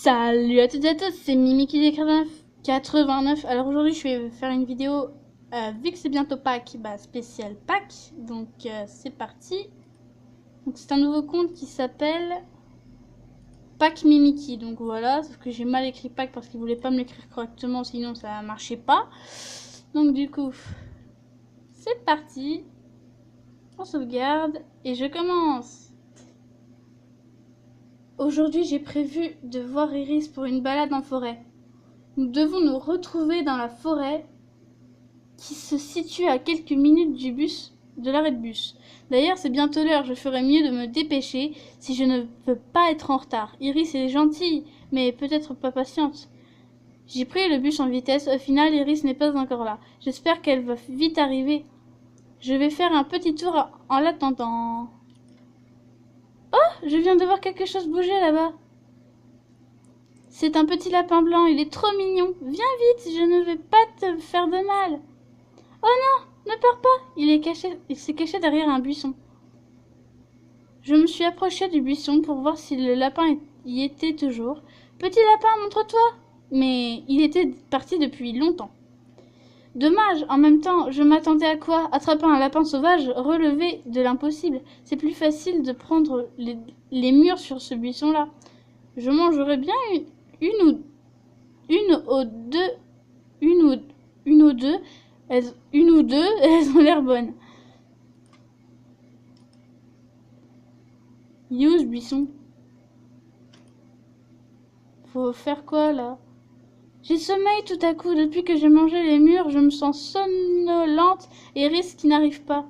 Salut à toutes et à tous, c'est Mimiki89. Alors aujourd'hui je vais faire une vidéo, vu que c'est bientôt Pâques, spécial Pâques, donc c'est parti. Donc c'est un nouveau compte qui s'appelle Pâques Mimiki, donc voilà, sauf que j'ai mal écrit Pâques parce qu'il voulait pas me l'écrire correctement, sinon ça marchait pas. Donc du coup, c'est parti, on sauvegarde et je commence. Aujourd'hui j'ai prévu de voir Iris pour une balade en forêt. Nous devons nous retrouver dans la forêt qui se situe à quelques minutes de l'arrêt de bus. D'ailleurs, c'est bientôt l'heure, je ferais mieux de me dépêcher si je ne veux pas être en retard. Iris est gentille, mais peut-être pas patiente. J'ai pris le bus en vitesse, au final Iris n'est pas encore là. J'espère qu'elle va vite arriver. Je vais faire un petit tour en l'attendant. Oh, je viens de voir quelque chose bouger là-bas. C'est un petit lapin blanc, il est trop mignon. Viens vite, je ne vais pas te faire de mal. Oh non, ne pars pas. Il s'est caché derrière un buisson. Je me suis approchée du buisson pour voir si le lapin y était toujours. Petit lapin, montre-toi. Mais il était parti depuis longtemps. Dommage, en même temps, je m'attendais à quoi? Attraper un lapin sauvage, relever de l'impossible. C'est plus facile de prendre les murs sur ce buisson-là. Je mangerais bien une ou deux, une ou deux, elles ont l'air bonnes. Use buisson. Faut faire quoi là? J'ai sommeil tout à coup. Depuis que j'ai mangé les murs, je me sens somnolente et risque qui n'arrive pas.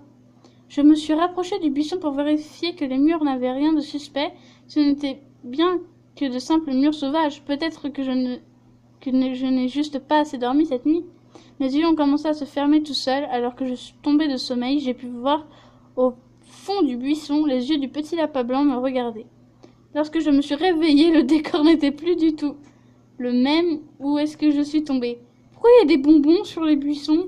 Je me suis rapprochée du buisson pour vérifier que les murs n'avaient rien de suspect. Ce n'était bien que de simples murs sauvages. Peut-être que je n'ai juste pas assez dormi cette nuit. Mes yeux ont commencé à se fermer tout seuls alors que je suis tombée de sommeil. J'ai pu voir au fond du buisson les yeux du petit lapin blanc me regarder. Lorsque je me suis réveillée, le décor n'était plus du tout le même. Où est-ce que je suis tombée? Pourquoi il y a des bonbons sur les buissons?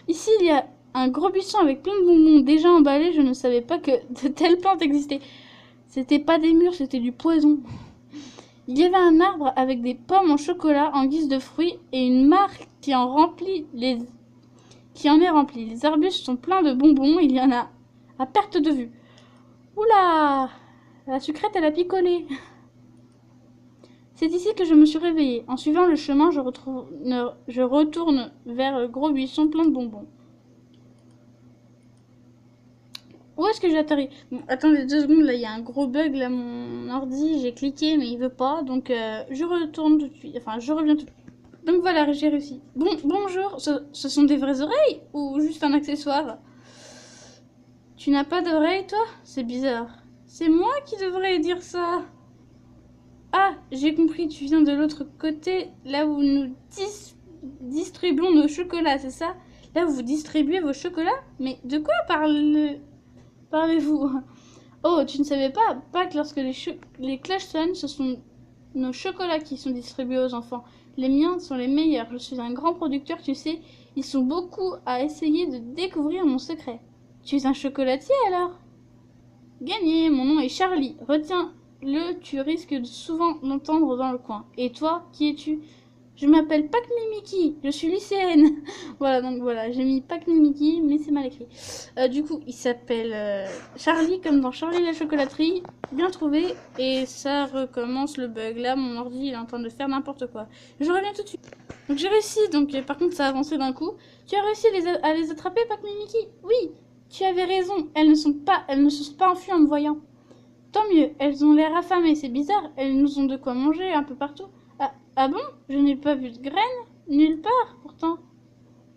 Ici, il y a un gros buisson avec plein de bonbons déjà emballés. Je ne savais pas que de telles plantes existaient. C'était pas des murs, c'était du poison. Il y avait un arbre avec des pommes en chocolat en guise de fruits et une mare qui en est remplie. Les arbustes sont pleins de bonbons, il y en a à perte de vue. Oula! La sucrète, elle a picolé. C'est ici que je me suis réveillée. En suivant le chemin, je retourne vers le gros buisson plein de bonbons. Où est-ce que j'atterris? Bon, attendez 2 secondes, là il y a un gros bug, là mon ordi, j'ai cliqué mais il veut pas, donc je retourne tout de suite, enfin je reviens tout de suite. Donc voilà, j'ai réussi. Bonjour, ce sont des vraies oreilles ou juste un accessoire? Tu n'as pas d'oreilles toi? C'est bizarre. C'est moi qui devrais dire ça. Ah, j'ai compris, tu viens de l'autre côté, là où nous distribuons nos chocolats, c'est ça? Là où vous distribuez vos chocolats? Mais de quoi parlez-vous? Oh, tu ne savais pas que lorsque les cloches sonnent, ce sont nos chocolats qui sont distribués aux enfants. Les miens sont les meilleurs. Je suis un grand producteur, tu sais. Ils sont beaucoup à essayer de découvrir mon secret. Tu es un chocolatier alors? Gagné, mon nom est Charlie. Retiens-le, tu risques de souvent l'entendre dans le coin. Et toi, qui es-tu? Je m'appelle Pâques Mimiki, je suis lycéenne. Voilà, donc voilà, j'ai mis Pâques Mimiki, mais c'est mal écrit. Du coup, il s'appelle Charlie, comme dans Charlie la chocolaterie. Bien trouvé. Et ça recommence le bug. Là, mon ordi, il est en train de faire n'importe quoi. Je reviens tout de suite. Donc j'ai réussi, donc par contre, ça a avancé d'un coup. Tu as réussi à les attraper, Pâques Mimiki? Oui, tu avais raison. Elles ne se sont pas enfuies en me voyant. Tant mieux, elles ont l'air affamées, c'est bizarre. Elles nous ont de quoi manger un peu partout. Ah bon? Je n'ai pas vu de graines? Nulle part, pourtant.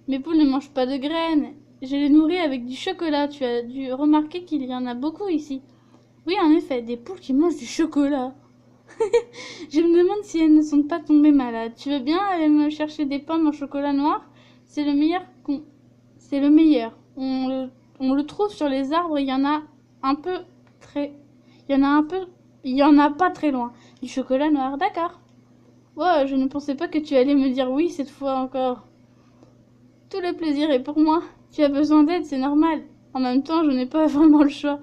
Mes poules ne mangent pas de graines. Je les nourris avec du chocolat. Tu as dû remarquer qu'il y en a beaucoup ici. Oui, en effet, des poules qui mangent du chocolat. Je me demande si elles ne sont pas tombées malades. Tu veux bien aller me chercher des pommes en chocolat noir? C'est le meilleur C'est le meilleur. On le trouve sur les arbres. Il y en a un peu très... Il y en a un peu... Il y en a pas très loin. Du chocolat noir, d'accord. Ouais, je ne pensais pas que tu allais me dire oui cette fois encore. Tout le plaisir est pour moi. Tu as besoin d'aide, c'est normal. En même temps, je n'ai pas vraiment le choix.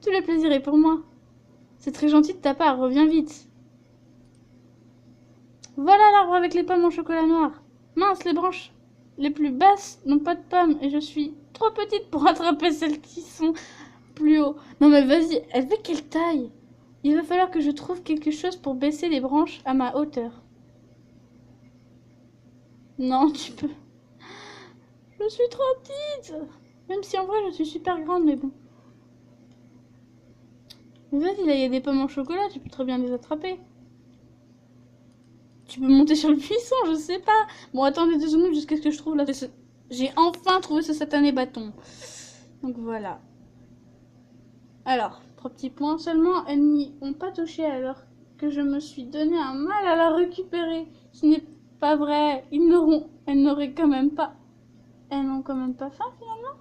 Tout le plaisir est pour moi. C'est très gentil de ta part, reviens vite. Voilà l'arbre avec les pommes en chocolat noir. Mince, les branches les plus basses n'ont pas de pommes et je suis trop petite pour attraper celles qui sont plus haut. Non mais vas-y, elle fait quelle taille? Il va falloir que je trouve quelque chose pour baisser les branches à ma hauteur. Non, tu peux... Je suis trop petite. Même si en vrai je suis super grande, mais bon. Vas-y, là il y a des pommes en chocolat, tu peux très bien les attraper. Tu peux monter sur le buisson, je sais pas. Bon, attendez 2 secondes jusqu'à ce que je trouve là. J'ai enfin trouvé ce satané bâton. Donc voilà. Alors, 3 petits points seulement. Elles n'y ont pas touché alors que je me suis donné un mal à la récupérer. Ce n'est pas vrai. Elles n'auraient quand même pas... Elles n'ont quand même pas faim finalement.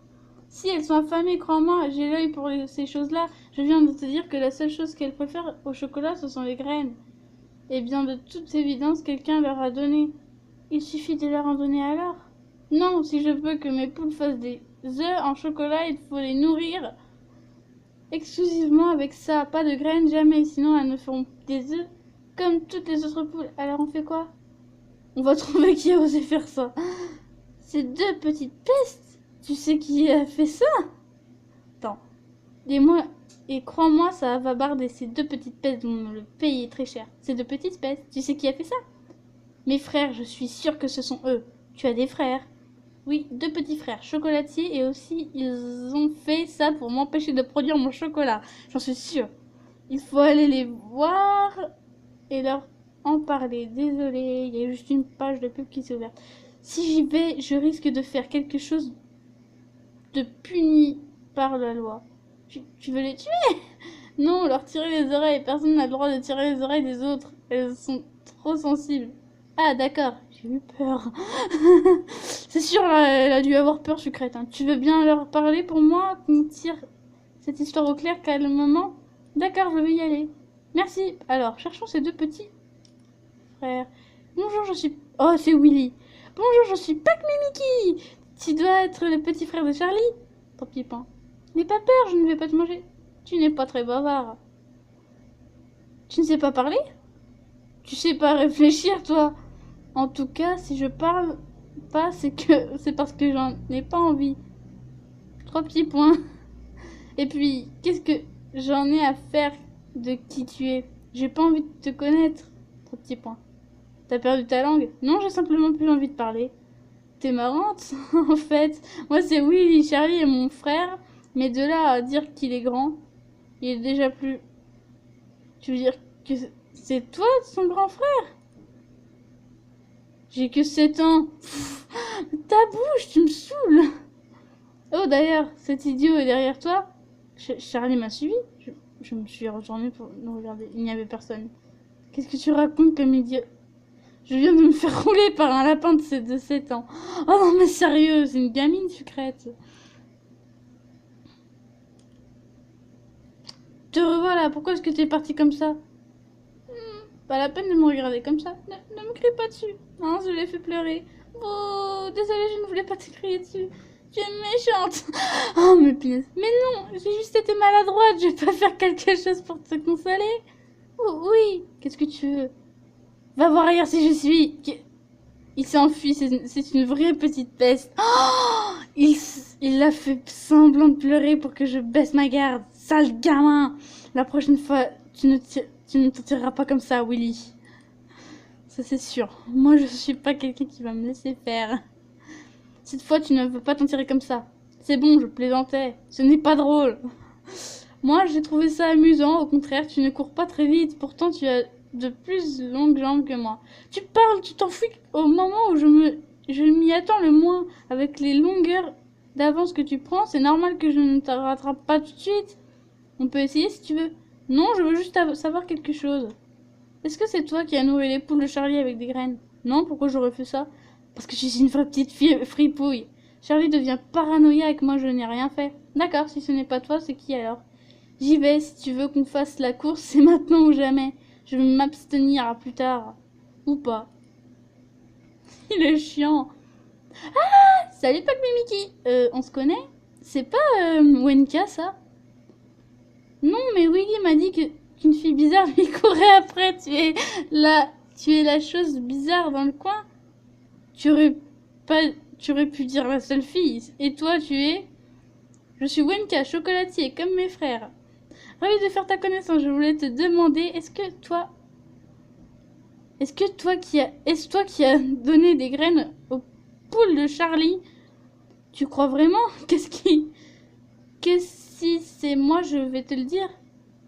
Si elles sont affamées, crois-moi, j'ai l'œil pour ces choses-là. Je viens de te dire que la seule chose qu'elles préfèrent au chocolat, ce sont les graines. Eh bien, de toute évidence, quelqu'un leur a donné. Il suffit de leur en donner alors. Non, si je veux que mes poules fassent des œufs en chocolat, il faut les nourrir exclusivement avec ça. Pas de graines, jamais, sinon elles ne feront des œufs comme toutes les autres poules. Alors on fait quoi? On va trouver qui a osé faire ça. Ces 2 petites pestes. Tu sais qui a fait ça? Attends. Et crois-moi, ça va barder. Ces 2 petites pestes vont le payer très cher. Ces 2 petites pestes. Tu sais qui a fait ça? Mes frères, je suis sûre que ce sont eux. Tu as des frères? Oui, 2 petits frères chocolatiers et aussi ils ont fait ça pour m'empêcher de produire mon chocolat. J'en suis sûre. Il faut aller les voir et leur en parler. Désolée, il y a juste une page de pub qui s'est ouverte. Si j'y vais, je risque de faire quelque chose de puni par la loi. Tu veux les tuer? Non, leur tirer les oreilles. Personne n'a le droit de tirer les oreilles des autres. Elles sont trop sensibles. Ah, d'accord. J'ai eu peur. C'est sûr, elle a dû avoir peur, sucrète. Hein. Tu veux bien leur parler pour moi, qu'on tire cette histoire au clair calmement? D'accord, je vais y aller. Merci. Alors, cherchons ces 2 petits frères. Bonjour, je suis... Oh, c'est Willy. Bonjour, je suis Pac Mimiki. Tu dois être le petit frère de Charlie. Ton petit pain. N'aie pas peur, je ne vais pas te manger. Tu n'es pas très bavard. Tu ne sais pas parler? Tu sais pas réfléchir, toi. En tout cas, si je parle pas, c'est parce que j'en ai pas envie. 3 petits points. Et puis, qu'est-ce que j'en ai à faire de qui tu es? J'ai pas envie de te connaître. 3 petits points. T'as perdu ta langue? Non, j'ai simplement plus envie de parler. T'es marrante, en fait. Moi, c'est Willy, Charlie et mon frère. Mais de là à dire qu'il est grand, il est déjà plus... Tu veux dire que c'est toi, son grand frère? J'ai que 7 ans. Pff, ta bouche, tu me saoules. Oh, d'ailleurs, cet idiot est derrière toi. Charlie m'a suivi. Je me suis retournée pour nous regarder. Il n'y avait personne. Qu'est-ce que tu racontes comme idiot? Je viens de me faire rouler par un lapin de 7 ans. Oh non, mais sérieux, c'est une gamine sucrète. Te revoilà, pourquoi est-ce que tu es parti comme ça? Pas la peine de me regarder comme ça. Ne me crie pas dessus. Non, je l'ai fait pleurer. Oh, désolée, je ne voulais pas te crier dessus. Tu es méchante. Oh, mais punaise. Mais non, j'ai juste été maladroite. Je vais pas faire quelque chose pour te consoler. Oh, oui, qu'est-ce que tu veux? Va voir ailleurs si je suis... Il s'enfuit, c'est une vraie petite peste. Oh, il a fait semblant de pleurer pour que je baisse ma garde. Sale gamin. La prochaine fois, tu ne t'en tireras pas comme ça, Willy. Ça, c'est sûr. Moi, je suis pas quelqu'un qui va me laisser faire. Cette fois, tu ne veux pas t'en tirer comme ça. C'est bon, je plaisantais. Ce n'est pas drôle. Moi, j'ai trouvé ça amusant. Au contraire, tu ne cours pas très vite. Pourtant, tu as de plus longues jambes que moi. Tu parles, tu t'enfuis au moment où je m'y attends le moins. Avec les longueurs d'avance que tu prends, c'est normal que je ne te rattrape pas tout de suite. On peut essayer si tu veux. Non, je veux juste savoir quelque chose. Est-ce que c'est toi qui as nourri les poules de Charlie avec des graines? Non, pourquoi j'aurais fait ça? Parce que je suis une vraie petite fille fripouille. Charlie devient paranoïaque, moi je n'ai rien fait. D'accord, si ce n'est pas toi, c'est qui alors? J'y vais, si tu veux qu'on fasse la course, c'est maintenant ou jamais. Je vais m'abstenir à plus tard. Ou pas. Il est chiant. Ah, salut Pac Mimiki. On se connaît? C'est pas Wenka, ça? Non, mais Willy m'a dit qu'une fille bizarre lui courait après. Tu es la chose bizarre dans le coin. Tu aurais pas... Tu aurais pu dire la seule fille. Et toi, tu es... Je suis Wenka, chocolatier, comme mes frères. Ravi de faire ta connaissance. Je voulais te demander, est-ce toi qui as donné des graines aux poules de Charlie? Tu crois vraiment? Qu'est-ce si c'est moi, je vais te le dire.